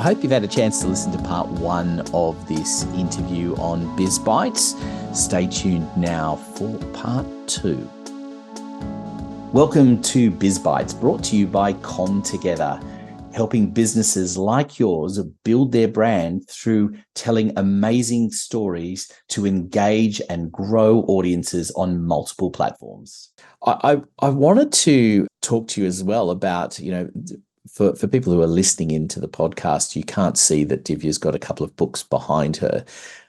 I hope you've had a chance to listen to part one of this interview on Biz Bites. Stay tuned now for part two. Welcome to Biz Bites, brought to you by Com Together, helping businesses like yours build their brand through telling amazing stories to engage and grow audiences on multiple platforms. I wanted to talk to you as well about, for people who are listening into the podcast, you can't see that Divya's got a couple of books behind her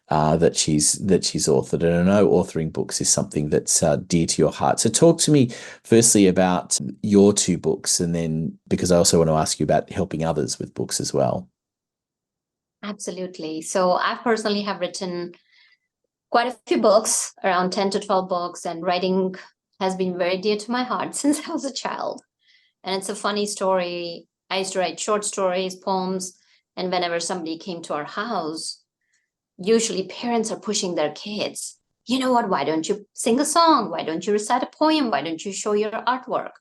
that she's authored. And I know authoring books is something that's dear to your heart. So talk to me firstly about your two books, and then because I also want to ask you about helping others with books as well. Absolutely. So I personally have written quite a few books, around 10 to 12 books, and writing has been very dear to my heart since I was a child. And it's a funny story. I used to write short stories, poems, and whenever somebody came to our house, usually parents are pushing their kids. You know what? Why don't you sing a song? Why don't you recite a poem? Why don't you show your artwork?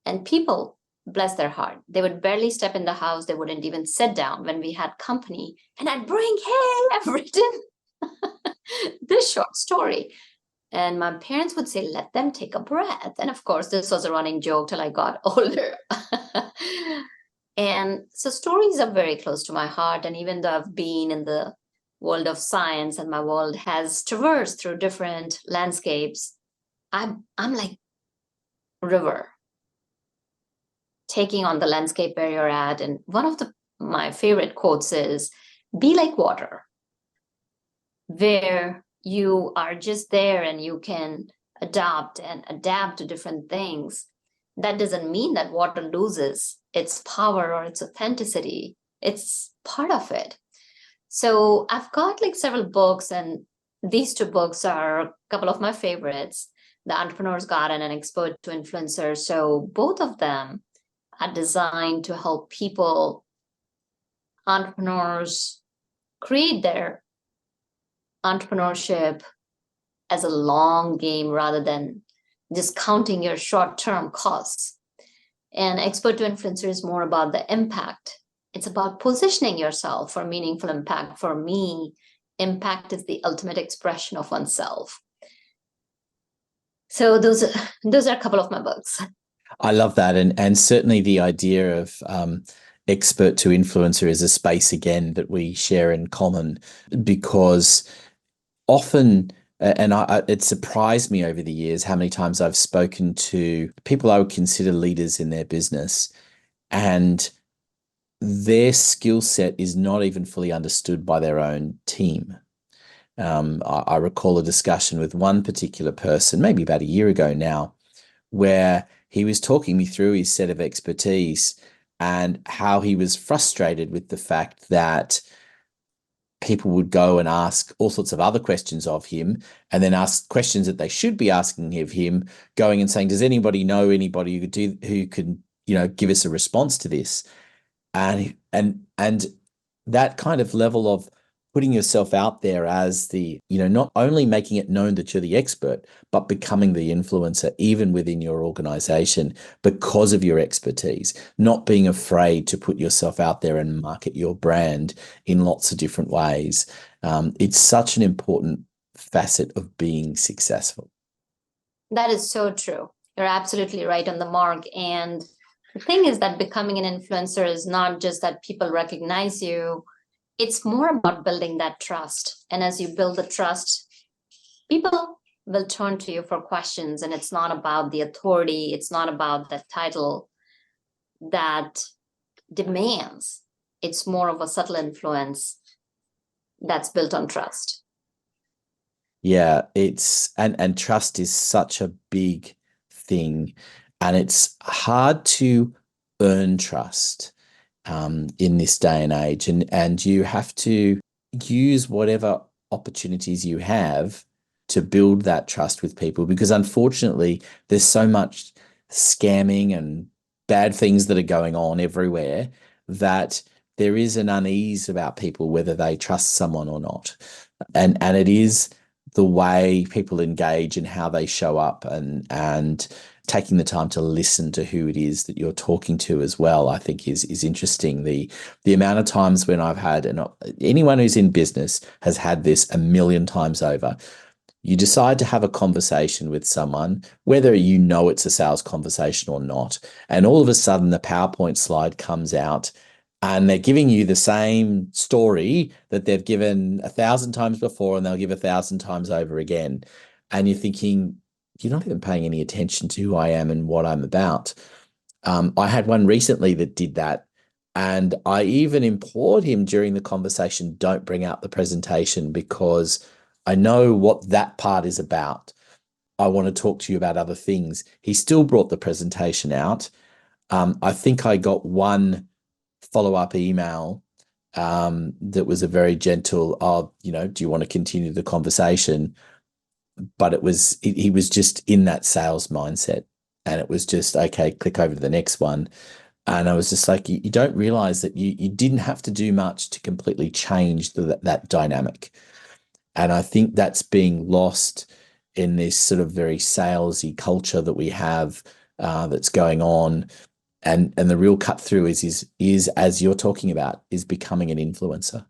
And people, bless their heart, they would barely step in the house. They wouldn't even sit down when we had company. And I'd bring, hey, I've written this short story. And my parents would say, let them take a breath. And of course, this was a running joke till I got older. And so stories are very close to my heart. And even though I've been in the world of science and my world has traversed through different landscapes, I'm like river, taking on the landscape where you're at. And one of my favorite quotes is, be like water, where you are just there and you can adapt to different things. That doesn't mean that water loses its power or its authenticity. It's part of it. So I've got like several books, and these two books are a couple of my favorites, The Entrepreneur's Garden and Expert to Influencer. So both of them are designed to help people, entrepreneurs, create their entrepreneurship as a long game rather than just counting your short-term costs. And Expert to Influencer is more about the impact. It's about positioning yourself for meaningful impact. For me, impact is the ultimate expression of oneself. So those are a couple of my books. I love that. And certainly the idea of expert to influencer is a space, again, that we share in common, because often, and it surprised me over the years how many times I've spoken to people I would consider leaders in their business, and their skill set is not even fully understood by their own team. I recall a discussion with one particular person, maybe about a year ago now, where he was talking me through his set of expertise and how he was frustrated with the fact that people would go and ask all sorts of other questions of him, and then ask questions that they should be asking of him, going and saying, does anybody know anybody who can give us a response to this? And that kind of level of putting yourself out there as the, not only making it known that you're the expert, but becoming the influencer even within your organization because of your expertise, not being afraid to put yourself out there and market your brand in lots of different ways. It's such an important facet of being successful. That is so true. You're absolutely right on the mark. And the thing is that becoming an influencer is not just that people recognize you. It's more about building that trust. And as you build the trust, people will turn to you for questions. And it's not about the authority. It's not about the title that demands. It's more of a subtle influence that's built on trust. Yeah, and trust is such a big thing. And it's hard to earn trust in this day and age. And you have to use whatever opportunities you have to build that trust with people, because unfortunately, there's so much scamming and bad things that are going on everywhere that there is an unease about people whether they trust someone or not. And it is the way people engage and how they show up and taking the time to listen to who it is that you're talking to as well, I think is interesting. The amount of times when I've had, and anyone who's in business has had this a million times over. You decide to have a conversation with someone, whether you know it's a sales conversation or not, and all of a sudden the PowerPoint slide comes out and they're giving you the same story that they've given 1,000 times before and they'll give 1,000 times over again. And you're thinking, you're not even paying any attention to who I am and what I'm about. I had one recently that did that. And I even implored him during the conversation, don't bring out the presentation because I know what that part is about. I want to talk to you about other things. He still brought the presentation out. I think I got one follow-up email that was a very gentle, do you want to continue the conversation? But he was just in that sales mindset. And it was just, okay, click over to the next one. And I was just like, you don't realize that you didn't have to do much to completely change that dynamic. And I think that's being lost in this sort of very salesy culture that we have that's going on. And the real cut through is as you're talking about, is becoming an influencer.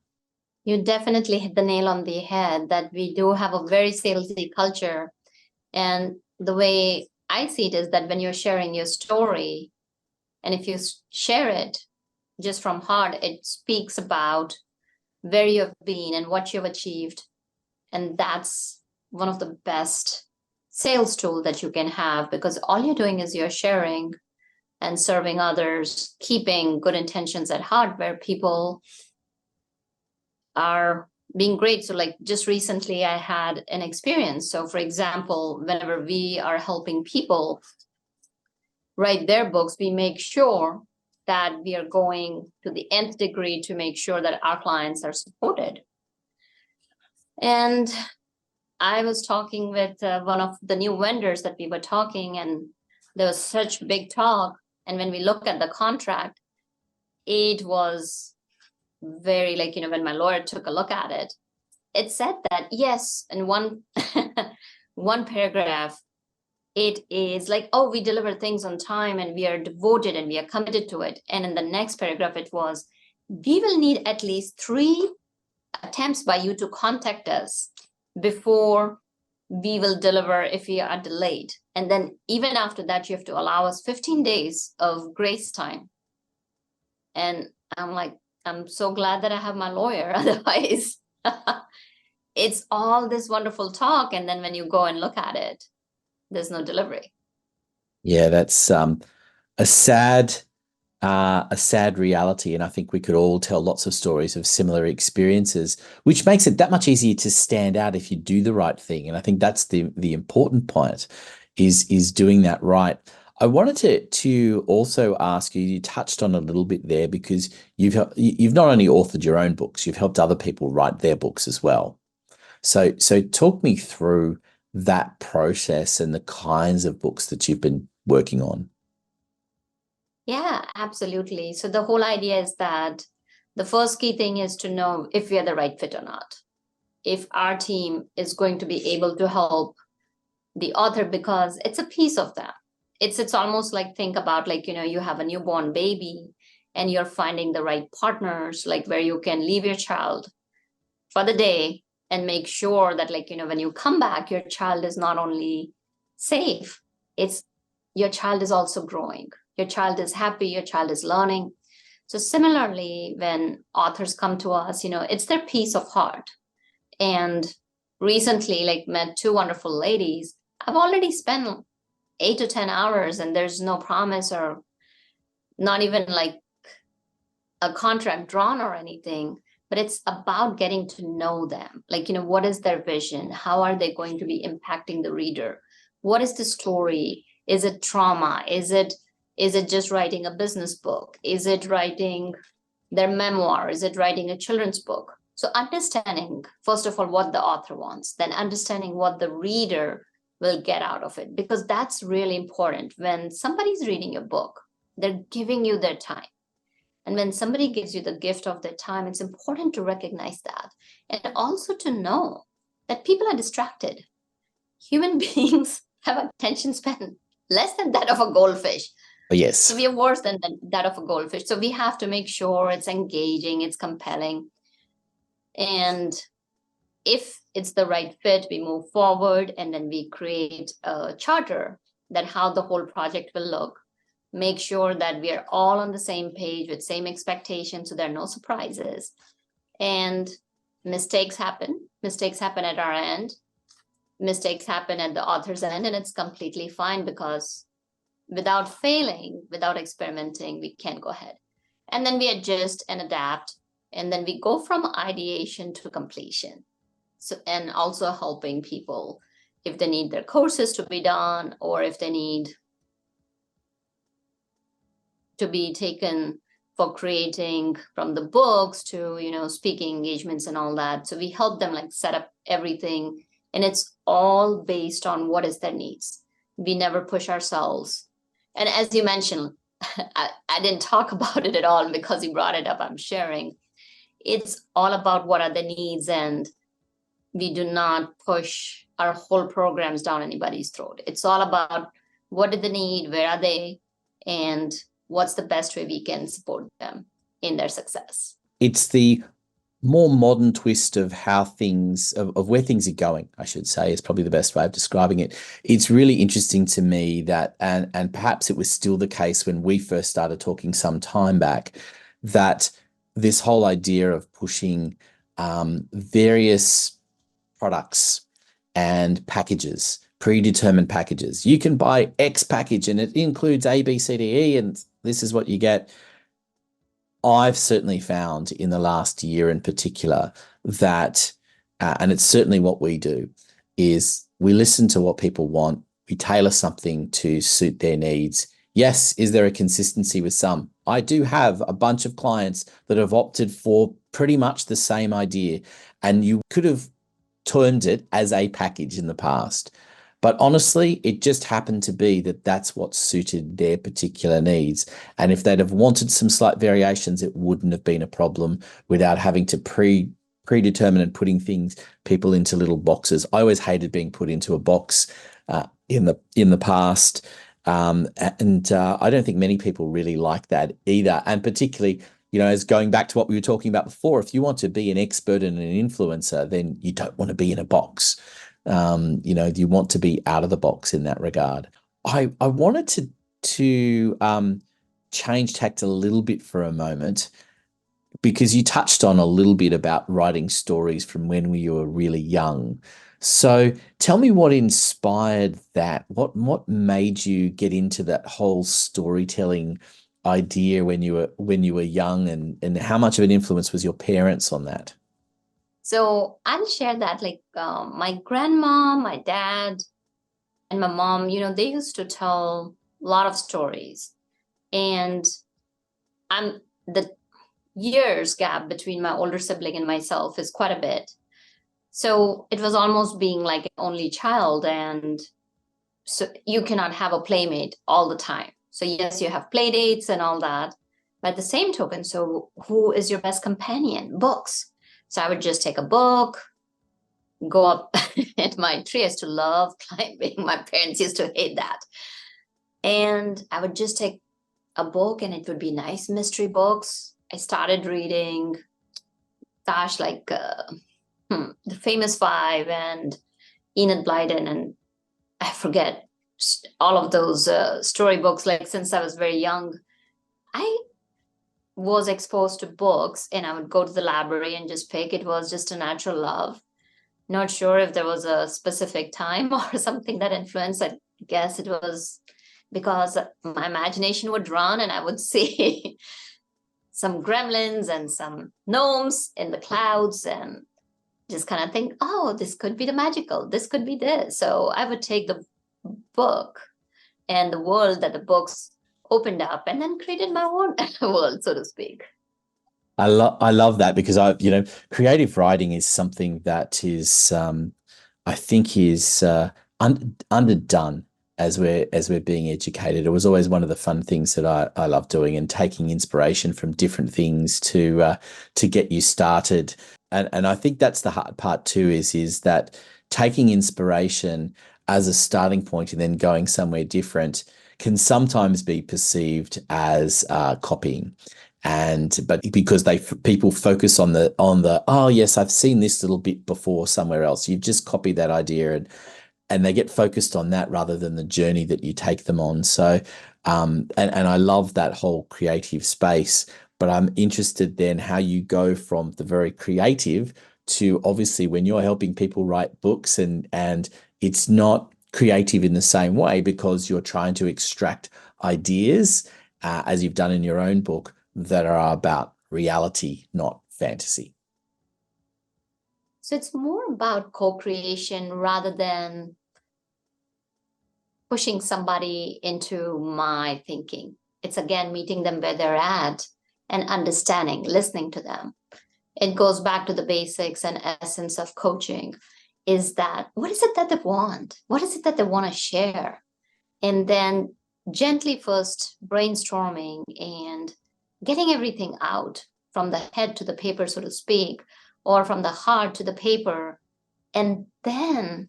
You definitely hit the nail on the head that we do have a very salesy culture. And the way I see it is that when you're sharing your story, and if you share it just from heart, it speaks about where you've been and what you've achieved. And that's one of the best sales tool that you can have, because all you're doing is you're sharing and serving others, keeping good intentions at heart where people are being great. So like just recently I had an experience. So for example, whenever we are helping people write their books, we make sure that we are going to the nth degree to make sure that our clients are supported. And I was talking with one of the new vendors that we were talking, and there was such big talk. And when we look at the contract, it was very when my lawyer took a look at it, it said that yes, in one one paragraph, it is like, oh, we deliver things on time and we are devoted and we are committed to it. And in the next paragraph, it was, we will need at least 3 attempts by you to contact us before we will deliver if we are delayed. And then even after that, you have to allow us 15 days of grace time. And I'm like, I'm so glad that I have my lawyer. Otherwise, it's all this wonderful talk. And then when you go and look at it, there's no delivery. Yeah, that's a sad reality. And I think we could all tell lots of stories of similar experiences, which makes it that much easier to stand out if you do the right thing. And I think that's the important point is doing that right. I wanted to also ask you touched on a little bit there, because you've not only authored your own books, you've helped other people write their books as well. So talk me through that process and the kinds of books that you've been working on. Yeah, absolutely. So the whole idea is that the first key thing is to know if we are the right fit or not. If our team is going to be able to help the author, because it's a piece of them. It's almost like, think about you have a newborn baby and you're finding the right partners, like where you can leave your child for the day and make sure that when you come back, your child is not only safe, it's your child is also growing. Your child is happy, your child is learning. So similarly, when authors come to us, it's their piece of heart. And recently, met 2 wonderful ladies. I've already spent 8 to 10 hours and there's no promise or not even a contract drawn or anything, but it's about getting to know them. What is their vision? How are they going to be impacting the reader? What is the story? Is it trauma? Is it just writing a business book? Is it writing their memoir? Is it writing a children's book? So understanding, first of all, what the author wants, then understanding what the reader will get out of it, because that's really important. When somebody's reading your book, they're giving you their time. And when somebody gives you the gift of their time, it's important to recognize that. And also to know that people are distracted. Human beings have attention span less than that of a goldfish. Oh, So yes. we are worse than that of a goldfish. So we have to make sure it's engaging, it's compelling. And if it's the right fit, we move forward and then we create a charter that how the whole project will look. Make sure that we are all on the same page with same expectations, so there are no surprises. And mistakes happen. Mistakes happen at our end. Mistakes happen at the author's end, and it's completely fine because without failing, without experimenting, we can't go ahead. And then we adjust and adapt, and then we go from ideation to completion. So, and also helping people if they need their courses to be done, or if they need to be taken for creating from the books to, speaking engagements and all that. So we help them like set up everything, and it's all based on what is their needs. We never push ourselves. And as you mentioned, I didn't talk about it at all because you brought it up. I'm sharing. It's all about what are the needs, and we do not push our whole programs down anybody's throat. It's all about what do they need, where are they, and what's the best way we can support them in their success. It's the more modern twist of how things, of where things are going, I should say, is probably the best way of describing it. It's really interesting to me that, and perhaps it was still the case when we first started talking some time back, that this whole idea of pushing various products and packages, predetermined packages. You can buy X package and it includes A, B, C, D, E, and this is what you get. I've certainly found in the last year in particular that, and it's certainly what we do, is we listen to what people want. We tailor something to suit their needs. Yes, is there a consistency with some? I do have a bunch of clients that have opted for pretty much the same idea, and you could have termed it as a package in the past. But honestly, it just happened to be that that's what suited their particular needs. And if they'd have wanted some slight variations, it wouldn't have been a problem without having to predetermine and putting people into little boxes. I always hated being put into a box in the past. And I don't think many people really like that either. And particularly, as going back to what we were talking about before, if you want to be an expert and an influencer, then you don't want to be in a box. You want to be out of the box in that regard. I wanted to change tact a little bit for a moment, because you touched on a little bit about writing stories from when you were really young. So tell me what inspired that. What made you get into that whole storytelling idea when you were young, and how much of an influence was your parents on that? So I'll share that my grandma, my dad, and my mom, they used to tell a lot of stories. And the years gap between my older sibling and myself is quite a bit. So it was almost being like an only child. And so you cannot have a playmate all the time. So yes, you have play dates and all that. But at the same token, so who is your best companion? Books. So I would just take a book, go up at my tree. I used to love climbing. My parents used to hate that. And I would just take a book, and it would be nice mystery books. I started reading, The Famous Five and Enid Blyton, and I forget all of those storybooks. Since I was very young, I was exposed to books, and I would go to the library and just pick. It was just a natural love. Not sure if there was a specific time or something that influenced. I guess it was because my imagination would run, and I would see some gremlins and some gnomes in the clouds, and just kind of think, oh, this could be the magical. This could be this. So I would take the book and the world that the books opened up, and then created my own world, so to speak. I love that, because creative writing is something that is I think is underdone as we're being educated. It was always one of the fun things that I love doing, and taking inspiration from different things to get you started. And I think that's the hard part too, is that taking inspiration as a starting point and then going somewhere different can sometimes be perceived as copying. But because people focus on the oh yes, I've seen this little bit before somewhere else. You've just copied that idea, and they get focused on that rather than the journey that you take them on. So, and I love that whole creative space, but I'm interested then how you go from the very creative to obviously when you're helping people write books, and it's not creative in the same way because you're trying to extract ideas, as you've done in your own book, that are about reality, not fantasy. So it's more about co-creation rather than pushing somebody into my thinking. It's again meeting them where they're at and understanding, listening to them. It goes back to the basics and essence of coaching, is that what is it that they want? What is it that they want to share? And then gently first brainstorming and getting everything out from the head to the paper, so to speak, or from the heart to the paper, and then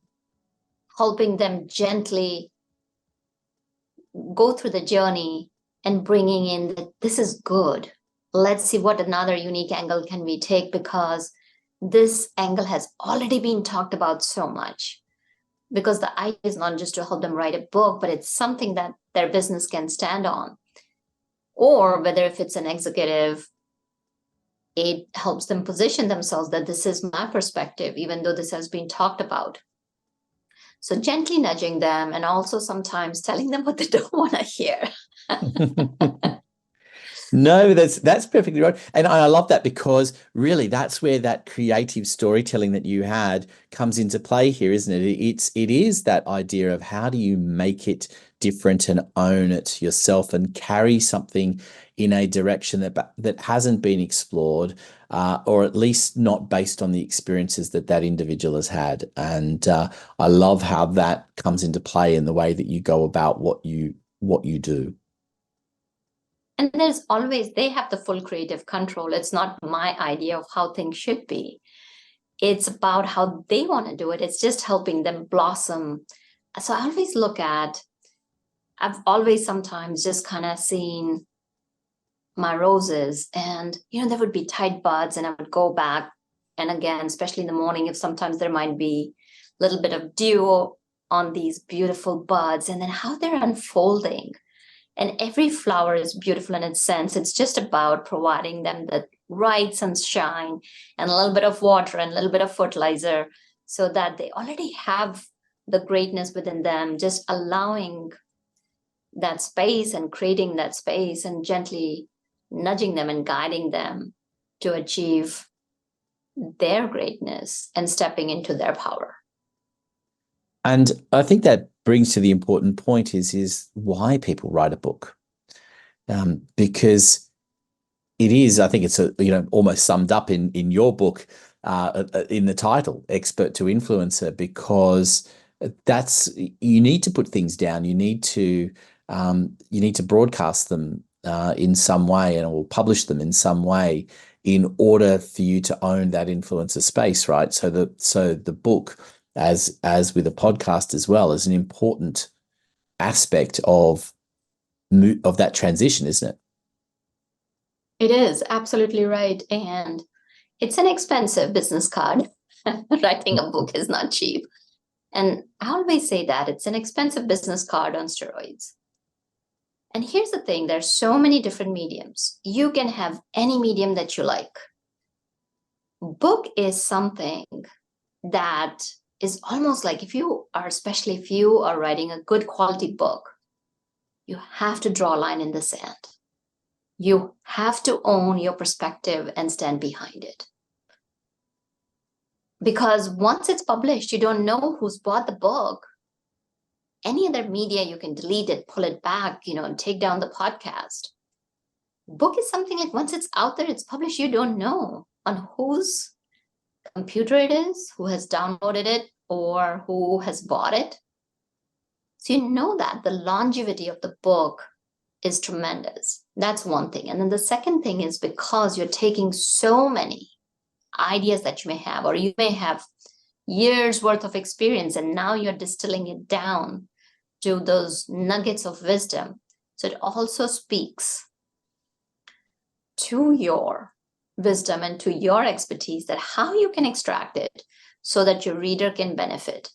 helping them gently go through the journey and bringing in that this is good. Let's see what another unique angle can we take, because this angle has already been talked about so much. Because the idea is not just to help them write a book, but it's something that their business can stand on. Or whether if it's an executive, it helps them position themselves that this is my perspective, even though this has been talked about. So gently nudging them, and also sometimes telling them what they don't want to hear. No, that's perfectly right. And I love that, because really that's where that creative storytelling that you had comes into play here, isn't it? It is that idea of how do you make it different and own it yourself and carry something in a direction that hasn't been explored, or at least not based on the experiences that individual has had. And I love how that comes into play in the way that you go about what you do. And there's always, they have the full creative control. It's not my idea of how things should be. It's about how they want to do it. It's just helping them blossom. So I always look at, I've always sometimes just kind of seen my roses, and, there would be tight buds, and I would go back. And again, especially in the morning, if sometimes there might be a little bit of dew on these beautiful buds, and then how they're unfolding. And every flower is beautiful in its sense. It's just about providing them the right sunshine and a little bit of water and a little bit of fertilizer, so that they already have the greatness within them, just allowing that space and creating that space and gently nudging them and guiding them to achieve their greatness and stepping into their power. And I think that brings to the important point is why people write a book. Because it is, I think it's almost summed up in your book, in the title, Expert to Influencer, because you need to put things down. You need to broadcast them in some way, or publish them in some way, in order for you to own that influencer space, right? So the book, as with a podcast as well, is an important aspect of that transition, isn't it? It is absolutely right. And it's an expensive business card. Writing a book is not cheap. And I always say that it's an expensive business card on steroids. And here's the thing, there's so many different mediums. You can have any medium that you like. Book is something that is almost like, especially if you are writing a good quality book, you have to draw a line in the sand. You have to own your perspective and stand behind it. Because once it's published, you don't know who's bought the book. Any other media, you can delete it, pull it back, and take down the podcast. Book is something like once it's out there, it's published, you don't know on whose computer it is, who has downloaded it, or who has bought it. So you know that the longevity of the book is tremendous. That's one thing. And then the second thing is, because you're taking so many ideas that you may have, or you may have years worth of experience, and now you're distilling it down to those nuggets of wisdom. So it also speaks to your wisdom and to your expertise, that how you can extract it so that your reader can benefit,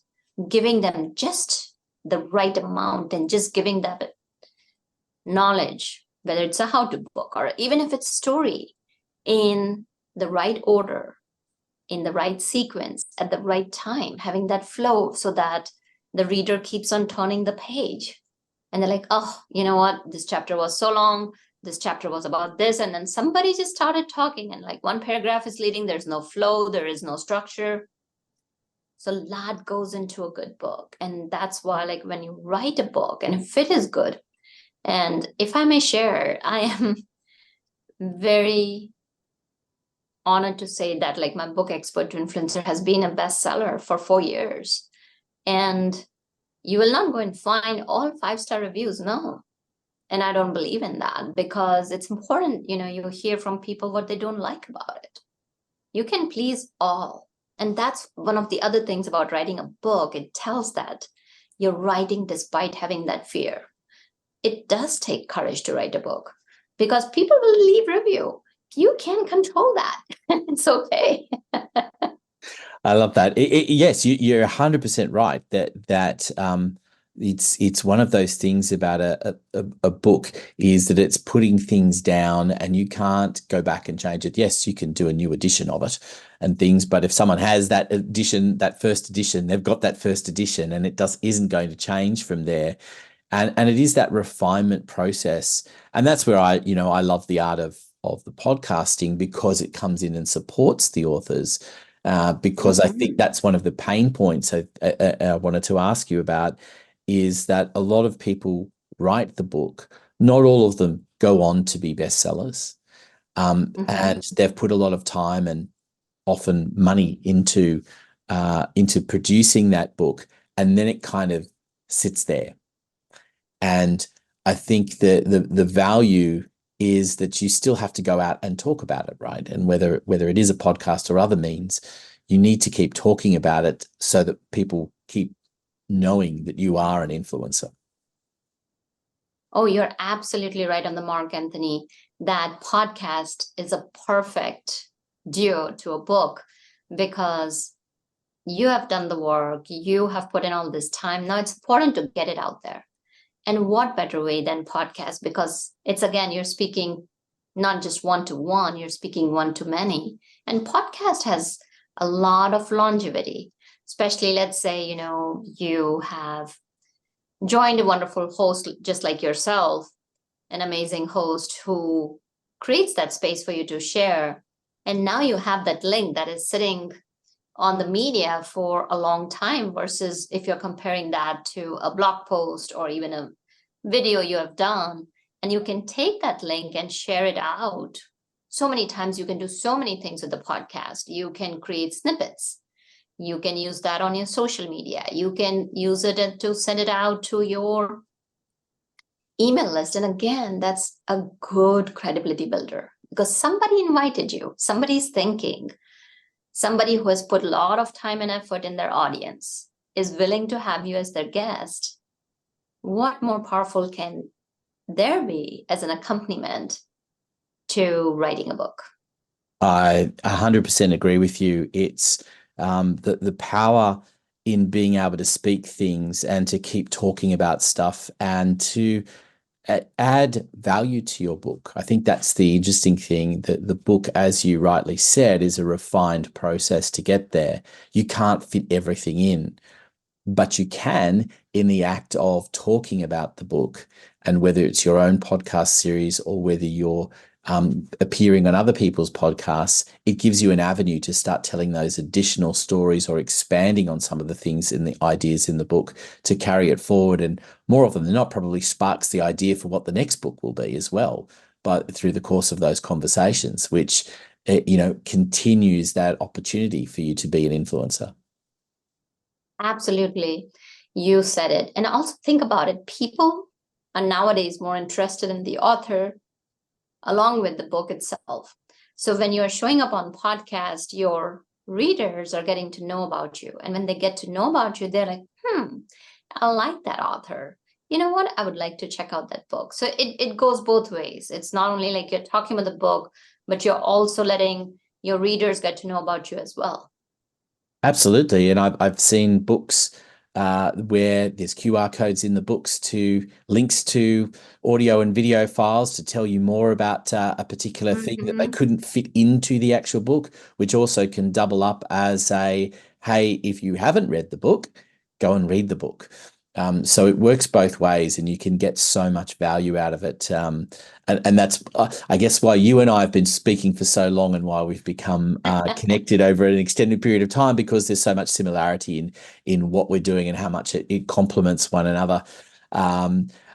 giving them just the right amount and just giving them knowledge, whether it's a how-to book or even if it's a story, in the right order, in the right sequence, at the right time, having that flow so that the reader keeps on turning the page. And they're like, oh, you know what? This chapter was so long. This chapter was about this. And then somebody just started talking, and like one paragraph is leading. There's no flow. There is no structure. So a lot goes into a good book. And that's why, like, when you write a book and if it is good, and if I may share, I am very honored to say that, like, my book Expert to Influencer has been a bestseller for 4 years. And you will not go and find all 5-star reviews. No. And I don't believe in that, because it's important, you hear from people what they don't like about it. You can please all. And that's one of the other things about writing a book. It tells that you're writing despite having that fear. It does take courage to write a book, because people will leave review. You can control that. It's okay. I love that. Yes, you're 100% right that it's one of those things about a book, is that it's putting things down and you can't go back and change it. Yes, you can do a new edition of it and things, but if someone has that edition, that first edition, they've got that first edition, and it isn't going to change from there. And it is that refinement process. And that's where I love the art of the podcasting, because it comes in and supports the authors. Because I think that's one of the pain points I wanted to ask you about, is that a lot of people write the book. Not all of them go on to be bestsellers. And they've put a lot of time and often money into producing that book, and then it kind of sits there. And I think the value is that you still have to go out and talk about it, right? And whether it is a podcast or other means, you need to keep talking about it so that people keep knowing that you are an influencer. Oh, you're absolutely right on the mark, Anthony. That podcast is a perfect duo to a book, because you have done the work, you have put in all this time. Now it's important to get it out there. And what better way than podcast? Because it's, again, you're speaking not just one-to-one, you're speaking one-to-many. And podcast has a lot of longevity, especially, let's say, you have joined a wonderful host just like yourself, an amazing host who creates that space for you to share. And now you have that link that is sitting on the media for a long time, versus if you're comparing that to a blog post or even a video you have done, and you can take that link and share it out. So many times you can do so many things with the podcast. You can create snippets. You can use that on your social media. You can use it to send it out to your email list. And again, that's a good credibility builder, because somebody invited you, somebody's thinking, somebody who has put a lot of time and effort in their audience is willing to have you as their guest. What more powerful can there be as an accompaniment to writing a book? I 100% agree with you. It's the power in being able to speak things and to keep talking about stuff and to add value to your book. I think that's the interesting thing, that the book, as you rightly said, is a refined process to get there. You can't fit everything in, but you can in the act of talking about the book. And whether it's your own podcast series or whether you're appearing on other people's podcasts, it gives you an avenue to start telling those additional stories or expanding on some of the things in the ideas in the book to carry it forward. And more often than not, probably sparks the idea for what the next book will be as well, but through the course of those conversations, which, continues that opportunity for you to be an influencer. Absolutely. You said it. And also think about it. People are nowadays more interested in the author along with the book itself. So when you're showing up on podcast, you're readers are getting to know about you. And when they get to know about you, they're like, I like that author. You know what? I would like to check out that book. So it goes both ways. It's not only like you're talking about the book, but you're also letting your readers get to know about you as well. Absolutely. And I've seen books where there's QR codes in the books to links to audio and video files to tell you more about a particular thing that they couldn't fit into the actual book, which also can double up as a, hey, if you haven't read the book, go and read the book. So it works both ways, and you can get so much value out of it. And that's, I guess, why you and I have been speaking for so long, and why we've become connected over an extended period of time, because there's so much similarity in what we're doing and how much it complements one another.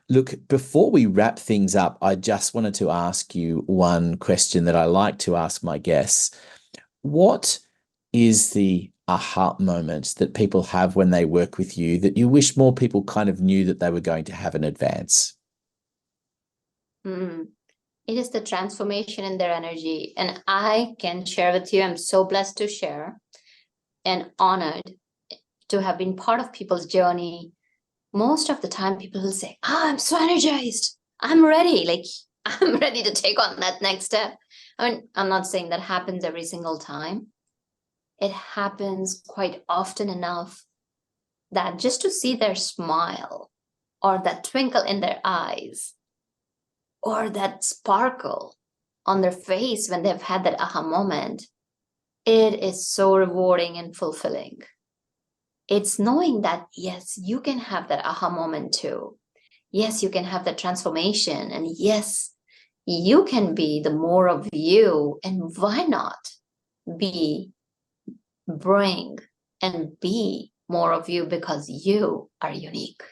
Look, before we wrap things up, I just wanted to ask you one question that I like to ask my guests. What is the aha moment that people have when they work with you that you wish more people kind of knew that they were going to have in advance? It is the transformation in their energy. And I can share with you, I'm so blessed to share and honored to have been part of people's journey. Most of the time, people will say, I'm so energized. I'm ready. Like, I'm ready to take on that next step. I mean, I'm not saying that happens every single time. It happens quite often enough that just to see their smile, or that twinkle in their eyes, or that sparkle on their face when they've had that aha moment, it is so rewarding and fulfilling. It's knowing that, yes, you can have that aha moment too. Yes, you can have that transformation. And yes, you can be the more of you. And why not bring and be more of you, because you are unique.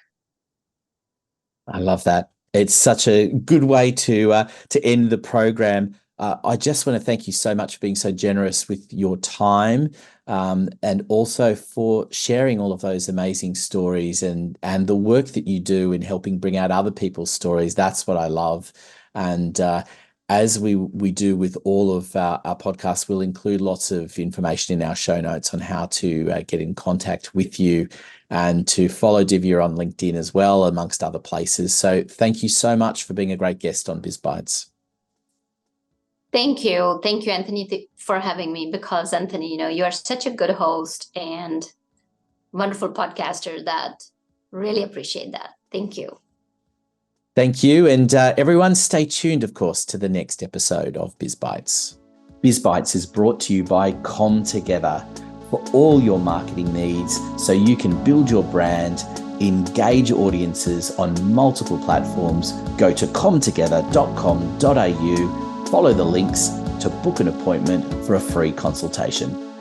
I love that. It's such a good way to end the program. I just want to thank you so much for being so generous with your time, and also for sharing all of those amazing stories and the work that you do in helping bring out other people's stories. That's what I love. And as we do with all of our podcasts, we'll include lots of information in our show notes on how to get in contact with you and to follow Divya on LinkedIn as well, amongst other places. So thank you so much for being a great guest on Biz Bites. Thank you. Thank you, Anthony, for having me, because, Anthony, you are such a good host and wonderful podcaster that really appreciate that. Thank you. Thank you. And everyone, stay tuned, of course, to the next episode of Biz Bites. Biz Bites is brought to you by Com Together for all your marketing needs, so you can build your brand, engage audiences on multiple platforms. Go to comtogether.com.au, follow the links to book an appointment for a free consultation.